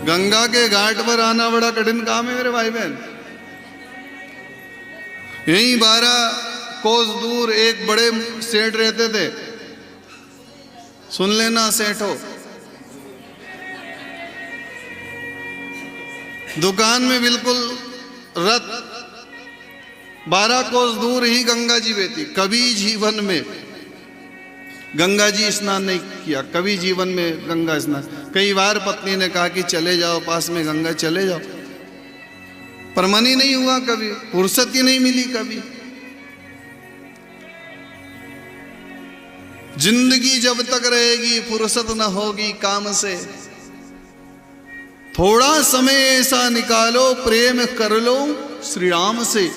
गंगा के घाट पर आना बड़ा कठिन काम है मेरे भाई बहन। यहीं 12 कोस दूर एक बड़े सेठ रहते थे, सुन लेना सेठो। दुकान में बिल्कुल रथ 12 कोस दूर ही गंगा जी बहती। कभी जीवन में गंगा जी स्नान नहीं किया, कभी जीवन में गंगा स्नान। कई बार पत्नी ने कहा कि चले जाओ पास में गंगा, चले जाओ, पर मन ही नहीं हुआ, कभी फुर्सत ही नहीं मिली। कभी जिंदगी जब तक रहेगी फुर्सत न होगी काम से। थोड़ा समय ऐसा निकालो प्रेम कर लो श्री राम से।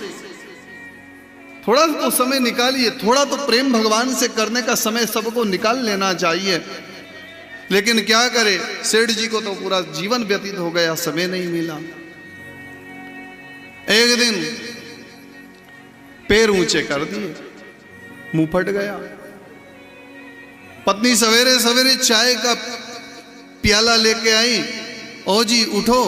थोड़ा तो समय निकालिए, थोड़ा तो प्रेम भगवान से करने का समय सबको निकाल लेना चाहिए। लेकिन क्या करे, सेठ जी को तो पूरा जीवन व्यतीत हो गया, समय नहीं मिला। एक दिन पैर ऊंचे कर दिए, मुंह फट गया। पत्नी सवेरे सवेरे चाय का प्याला लेके आई, ओ जी उठो,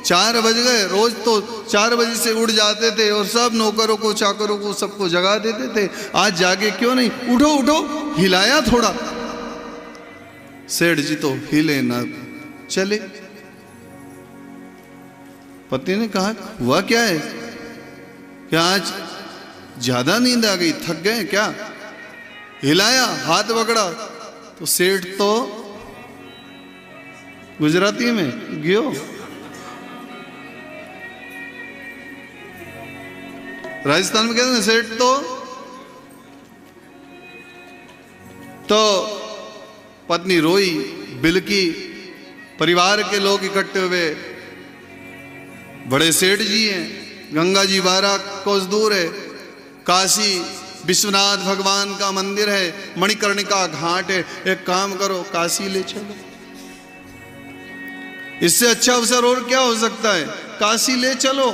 4 बज गए। रोज तो 4 बजे से उठ जाते थे और सब नौकरों को चाकरों को सबको जगा देते थे, आज जागे क्यों नहीं, उठो उठो। हिलाया थोड़ा, सेठ जी तो हिले ना चले। पत्नी ने कहा हुआ क्या है, क्या आज ज्यादा नींद आ गई, थक गए क्या? हिलाया, हाथ पकड़ा तो सेठ तो गुजराती में गयो। राजस्थान में कहते हैं सेठ तो पत्नी रोई, बिलकी। परिवार के लोग इकट्ठे हुए, बड़े सेठ जी हैं, गंगा जी 12 कोस दूर है, काशी विश्वनाथ भगवान का मंदिर है, मणिकर्णिका घाट है, एक काम करो काशी ले चलो। इससे अच्छा अवसर और क्या हो सकता है, काशी ले चलो,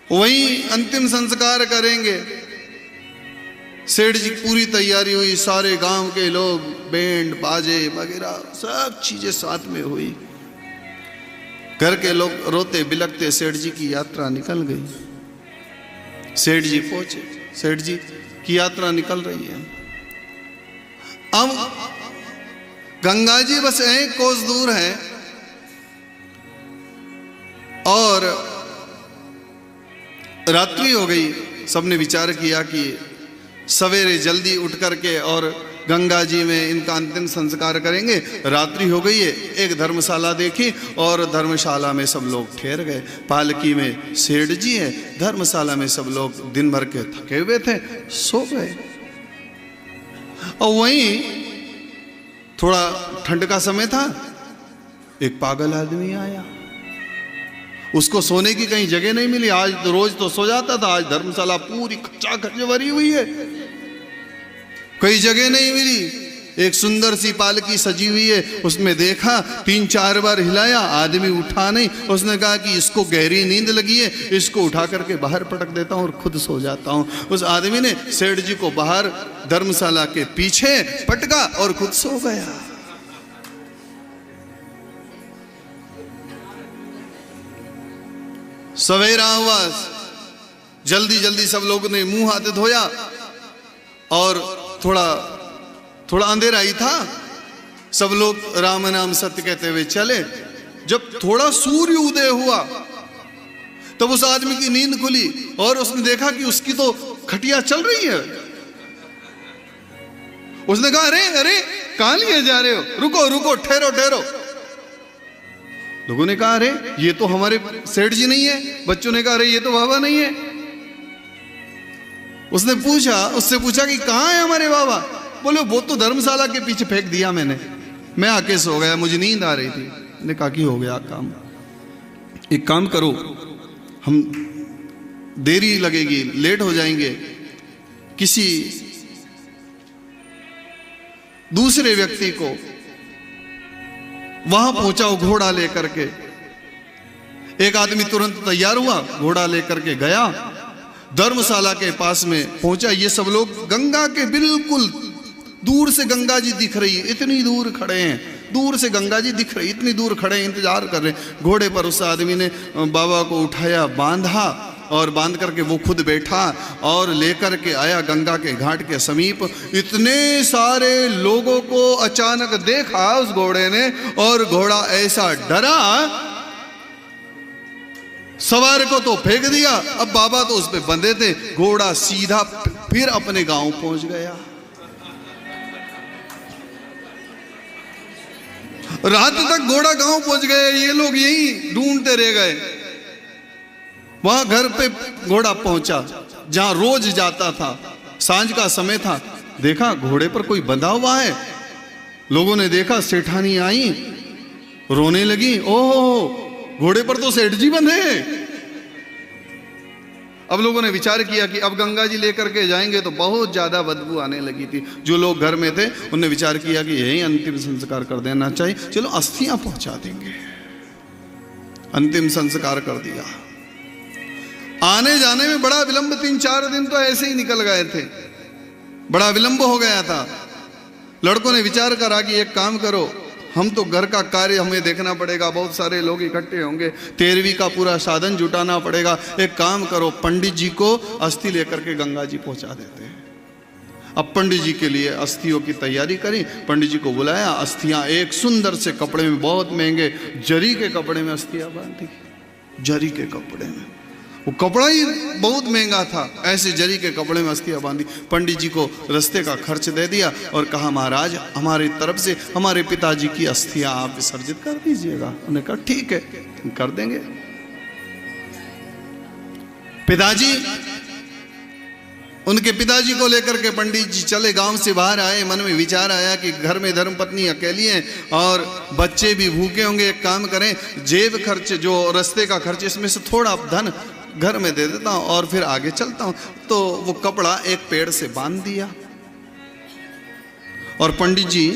वहीं अंतिम संस्कार करेंगे। सेठ जी पूरी तैयारी हुई, सारे गांव के लोग, बैंड बाजे वगैरह सब चीजें साथ में हुई। घर के लोग रोते बिलखते सेठ जी की यात्रा निकल गई। सेठ जी पहुंचे, सेठ जी की यात्रा निकल रही है। अब गंगा जी बस 1 कोस दूर है और रात्रि हो गई। सबने विचार किया कि सवेरे जल्दी उठ करके और गंगा जी में इनका अंतिम संस्कार करेंगे। रात्रि हो गई है, एक धर्मशाला देखी और धर्मशाला में सब लोग ठहर गए। पालकी में सेठ जी है, धर्मशाला में सब लोग दिन भर के थके हुए थे, सो गए। और वहीं थोड़ा ठंड का समय था, एक पागल आदमी आया, उसको सोने की कहीं जगह नहीं मिली। आज तो रोज तो सो जाता था, आज धर्मशाला पूरी खचाखच भरी हुई है, कहीं जगह नहीं मिली। एक सुंदर सी पालकी सजी हुई है, उसमें देखा, 3-4 बार हिलाया, आदमी उठा नहीं। उसने कहा कि इसको गहरी नींद लगी है, इसको उठा करके बाहर पटक देता हूं और खुद सो जाता हूं। उस आदमी ने सेठ जी को बाहर धर्मशाला के पीछे पटका और खुद सो गया। सवेरा हुआ, जल्दी जल्दी सब लोगों ने मुंह हाथ धोया और थोड़ा अंधेरा ही था, सब लोग राम नाम सत्य कहते हुए चले। जब थोड़ा सूर्य उदय हुआ तब उस आदमी की नींद खुली और उसने देखा कि उसकी तो खटिया चल रही है। उसने कहा अरे अरे कहां लिए जा रहे हो, रुको रुको, ठहरो ठहरो। लोगों ने कहा अरे ये तो हमारे सेठ जी नहीं है। बच्चों ने कहा अरे ये तो बाबा नहीं है। उससे पूछा कि कहां है हमारे बाबा? बोले वो तो धर्मशाला के पीछे फेंक दिया मैंने, मैं आके सो गया, मुझे नींद आ रही थी। ने कहा कि हो गया काम, एक काम करो, हम देरी लगेगी, लेट हो जाएंगे, किसी दूसरे व्यक्ति को वहां पहुंचाओ घोड़ा लेकर के। एक आदमी तुरंत तैयार हुआ, घोड़ा लेकर के गया, धर्मशाला के पास में पहुंचा। ये सब लोग गंगा के बिल्कुल दूर से गंगा जी दिख रही है, इतनी दूर खड़े हैं, दूर से गंगा जी दिख रही, इतनी दूर खड़े इंतजार कर रहे। घोड़े पर उस आदमी ने बाबा को उठाया, बांधा और बांध करके वो खुद बैठा और लेकर के आया गंगा के घाट के समीप। इतने सारे लोगों को अचानक देखा उस घोड़े ने और घोड़ा ऐसा डरा, सवार को तो फेंक दिया। अब बाबा तो उस पे बंधे थे, घोड़ा सीधा फिर अपने गांव पहुंच गया। रात तक घोड़ा गांव पहुंच गए, ये लोग यही ढूंढते रह गए। वहां घर पे घोड़ा पहुंचा जहां रोज जाता था, सांझ का समय था। देखा घोड़े पर कोई बंधा हुआ है। लोगों ने देखा, सेठानी आई, रोने लगी, ओह घोड़े पर तो सेठ जी बंधे। अब लोगों ने विचार किया कि अब गंगा जी लेकर के जाएंगे तो बहुत ज्यादा बदबू आने लगी थी। जो लोग घर में थे उन्होंने विचार किया कि यही अंतिम संस्कार कर देना चाहिए, चलो अस्थियां पहुंचा देंगे। अंतिम संस्कार कर दिया। आने जाने में बड़ा विलंब, 3-4 दिन तो ऐसे ही निकल गए थे, बड़ा विलंब हो गया था। लड़कों ने विचार करा कि एक काम करो, हम तो घर का कार्य हमें देखना पड़ेगा, बहुत सारे लोग इकट्ठे होंगे, 13वीं का पूरा साधन जुटाना पड़ेगा। एक काम करो, पंडित जी को अस्थि लेकर के गंगा जी पहुंचा देते हैं। अब पंडित जी के लिए अस्थियों की तैयारी करी, पंडित जी को बुलाया, अस्थियां एक सुंदर से कपड़े में, बहुत महंगे जरी के कपड़े में अस्थियां बांधी, जरी के कपड़े में। वो कपड़ा ही बहुत महंगा था, ऐसे जरी के कपड़े में अस्थियां बांधी। पंडित जी को रास्ते का खर्च दे दिया और कहा महाराज हमारी तरफ से हमारे पिताजी की अस्थियां आप विसर्जित कर दीजिएगा। उन्होंने कहा ठीक है कर देंगे। पिताजी, उनके पिताजी को लेकर के पंडित जी चले, गांव से बाहर आए। मन में विचार आया कि घर में धर्मपत्नी अकेली है और बच्चे भी भूखे होंगे। एक काम करें, जेब खर्च जो रास्ते का खर्च, इसमें से थोड़ा धन घर में दे देता हूं और फिर आगे चलता हूं। तो वो कपड़ा एक पेड़ से बांध दिया और पंडित जी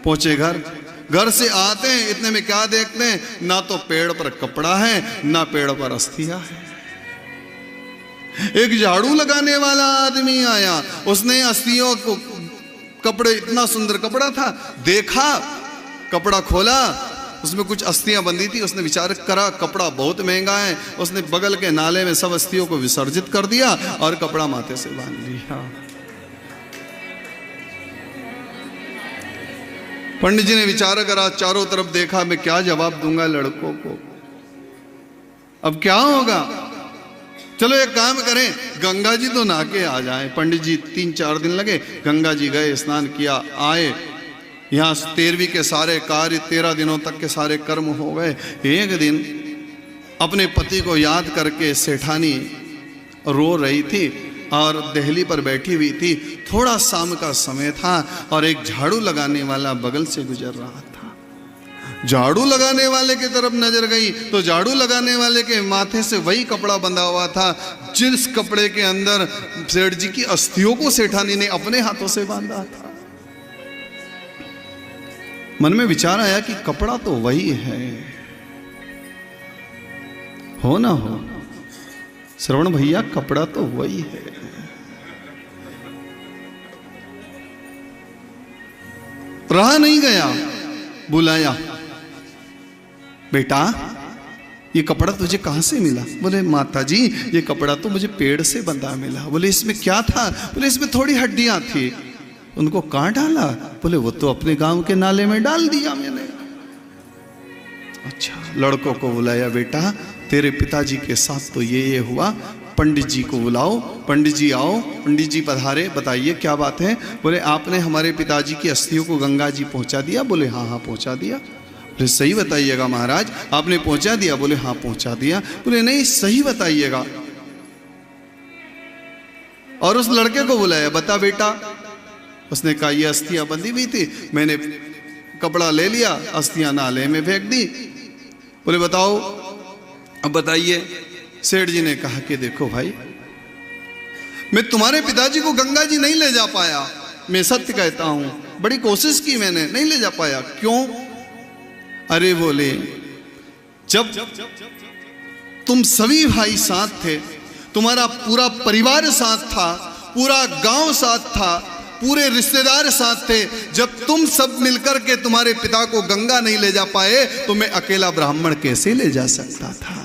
पहुंचे घर। घर से आते हैं, इतने में क्या देखते हैं, ना तो पेड़ पर कपड़ा है ना पेड़ पर अस्थियां है। एक झाड़ू लगाने वाला आदमी आया, उसने अस्थियों को, कपड़े, इतना सुंदर कपड़ा था, देखा, कपड़ा खोला, उसमें कुछ अस्थियां बंधी थी। उसने विचार करा कपड़ा बहुत महंगा है, उसने बगल के नाले में सब अस्थियों को विसर्जित कर दिया और कपड़ा माथे से बांध लिया। पंडित जी ने विचार करा, चारों तरफ देखा, मैं क्या जवाब दूंगा लड़कों को, अब क्या होगा। चलो एक काम करें, गंगा जी तो नहा के आ जाएं। पंडित जी 3-4 दिन लगे, गंगा जी गए, स्नान किया, आए। यहाँ 13वीं के सारे कार्य, 13 दिनों तक के सारे कर्म हो गए। एक दिन अपने पति को याद करके सेठानी रो रही थी और दहली पर बैठी हुई थी। थोड़ा शाम का समय था और एक झाड़ू लगाने वाला बगल से गुजर रहा था। झाड़ू लगाने वाले की तरफ नजर गई तो झाड़ू लगाने वाले के माथे से वही कपड़ा बंधा हुआ था जिस कपड़े के अंदर सेठ जी की अस्थियों को सेठानी ने अपने हाथों से बांधा था। मन में विचार आया कि कपड़ा तो वही है, हो ना हो श्रवण भैया, कपड़ा तो वही है। रहा नहीं गया, बुलाया, बेटा ये कपड़ा तुझे कहां से मिला? बोले माता जी ये कपड़ा तो मुझे पेड़ से बंधा मिला। बोले इसमें क्या था? बोले इसमें थोड़ी हड्डियां थी। उनको कहां डाला? बोले वो तो अपने गांव के नाले में डाल दिया मैंने। अच्छा, लड़कों को बुलाया, बेटा तेरे पिताजी के साथ तो ये हुआ, पंडित जी को बुलाओ। पंडित जी आओ, पंडित जी पधारे, बताइए क्या बात है? बोले आपने हमारे पिताजी की अस्थियों को गंगा जी पहुंचा दिया? बोले हाँ हाँ पहुंचा दिया। बोले सही बताइएगा महाराज, आपने पहुंचा दिया? बोले हाँ पहुंचा दिया। बोले नहीं सही बताइएगा। और उस लड़के को बुलाया, बता बेटा। उसने कहा ये अस्थियां बंधी हुई थी, मैंने कपड़ा ले लिया, अस्थियां नाले में फेंक दी। बोले बताओ, अब बताइए। सेठ जी ने कहा कि देखो भाई, मैं तुम्हारे पिताजी को गंगा जी नहीं ले जा पाया, मैं सत्य कहता हूं, बड़ी कोशिश की मैंने, नहीं ले जा पाया। क्यों? अरे बोले जब तुम सभी भाई साथ थे, तुम्हारा पूरा परिवार साथ था, पूरा गांव साथ था, पूरे रिश्तेदार साथ थे। जब तुम सब मिलकर के तुम्हारे पिता को गंगा नहीं ले जा पाए तो मैं अकेला ब्राह्मण कैसे ले जा सकता था।